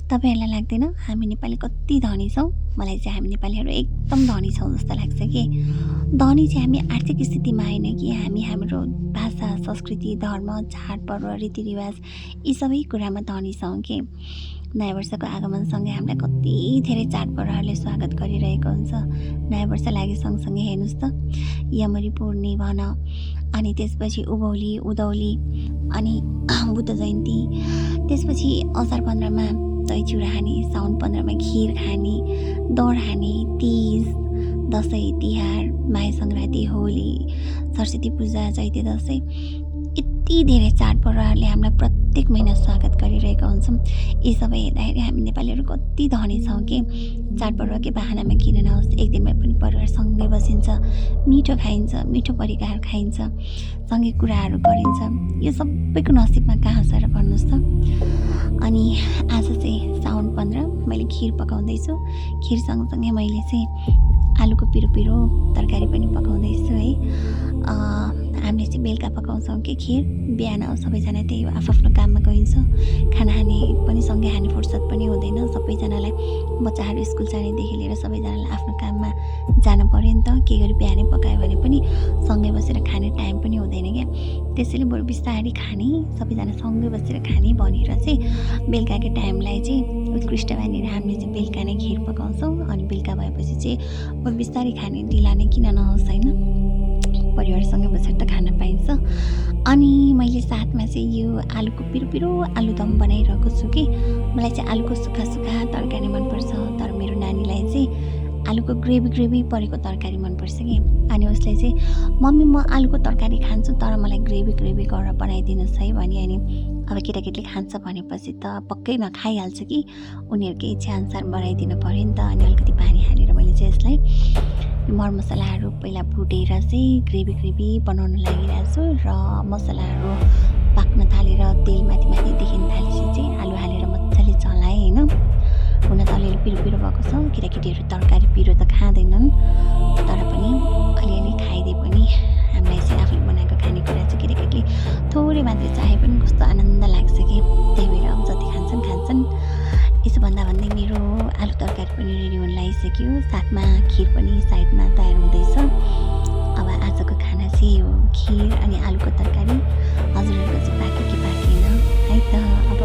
तपाईँहरूलाई लाग्दैन हामी नेपाली कति धनी छौँ? मलाई चाहिँ हामी नेपालीहरू एकदम धनी छौँ जस्तो लाग्छ कि। धनी चाहिँ हामी आर्थिक स्थितिमा होइन कि हामी हाम्रो भाषा, संस्कृति, धर्म, चाडपर्व, रीतिरिवाज यी सबै कुरामा धनी छौँ कि। नयाँ वर्षको आगमनसँगै हामीलाई कति धेरै चाडपर्वहरूले स्वागत गरिरहेको हुन्छ। नयाँ वर्ष लागे सँगसँगै हेर्नुहोस् त यमरी पूर्णे भन, अनि त्यसपछि उभौली, उधौली, अनि बुद्ध जयन्ती, त्यसपछि असार 15मा दही चिउरा खाने, साउन 15मा खिर खाने, दौड खाने, तीज, दसैँ तिहार, माघे सङ्क्रान्ति, होली, सरस्वती पूजा, चैते दसैँ, यति धेरै चाडपर्वहरूले हामीलाई प्रत्येक महिना स्वागत गरिरहेका हुन्छौँ। यी सबै हेर्दाखेरि हामी नेपालीहरू कति धनी छौँ कि। चाडपर्वकै बहानामा किन नहोस् एक दिन भए पनि परिवारसँगै बसिन्छ, मिठो खाइन्छ, मिठो परिकार खाइन्छ, सँगै कुराहरू गरिन्छ। यो सबैको नसिबमा कहाँ छ र भन्नुहोस् त। अनि आज चाहिँ साउन 15 मैले खिर पकाउँदैछु। खिर सँगसँगै मैले चाहिँ आलुको पिरो तरकारी पनि पकाउँदैछु है। हामीले चाहिँ बेलुका पकाउँछौँ कि खिर। बिहान सबैजना त्यही हो, आफ्नो काममा गइन्छ। खाना खाने पनि सँगै खाने फुर्सद पनि हुँदैन। सबैजनालाई बच्चाहरू स्कुल जानेदेखि लिएर सबैजनालाई आफ्नो काममा जानु पऱ्यो नि त। के गरी बिहानै पकायो भने पनि सँगै बसेर खाने टाइम पनि हुँदैन क्या। त्यसैले बरु बिस्तारै खाने, सबैजना सँगै बसेर खाने भनेर चाहिँ बेलुकाकै टाइमलाई चाहिँ उत्कृष्ट मानेर हामीले चाहिँ बेलुका नै खिर पकाउँछौँ। अनि बेलुका भएपछि चाहिँ बरु बिस्तारै खाने, ढिला नै किन नहोस् होइन, परिवारसँगै बसेर त खान पाइन्छ। अनि मैले साथमा चाहिँ यो आलुको पिरो आलुदम बनाइरहेको छु कि। मलाई चाहिँ आलुको सुक्खा तरकारी मनपर्छ, तर मेरो नानीलाई चाहिँ आलुको ग्रेभी परेको तरकारी मनपर्छ कि। अनि उसले चाहिँ मम्मी म आलुको तरकारी खान्छु तर मलाई ग्रेभी गरेर बनाइदिनुहोस् है भने। अनि अब केटाकेटीले खान्छ भनेपछि त पक्कै नखाइहाल्छ कि, उनीहरूकै इच्छाअनुसार बनाइदिनु पऱ्यो नि त। अनि अलिकति पानी हालेर मैले चाहिँ यसलाई मरमसलाहरू पहिला भुटेर चाहिँ ग्रेभी बनाउन लागिरहेको छु। र मसलाहरू पाक्न थालेर तेल माथि देखिन थालेपछि चाहिँ आलु हालेर मजाले चलाएँ होइन। हुन त अलिअलि पिरो भएको छ, केटाकेटीहरू तरकारी पिरो त खाँदैनन्, तर पनि अलिअलि खाइदिए पनि हामीलाई चाहिँ आफूले बनाएको खानेकुरा चाहिँ केटाकेटीले थोरै मात्रै चाहे पनि कस्तो आनन्द लाग्छ कि। त्यही भएर अब जति खान्छन्। यसो भन्दै मेरो आलु तरकारी पनि रेडी हुन लागिसक्यो, साथमा खिर पनि साइडमा तयार हुँदैछ। अब आजको खाना चाहिँ हो खिर अनि आलुको तरकारी। हजुरहरूको चाहिँ पाक्यो कि पाकेन है त। अब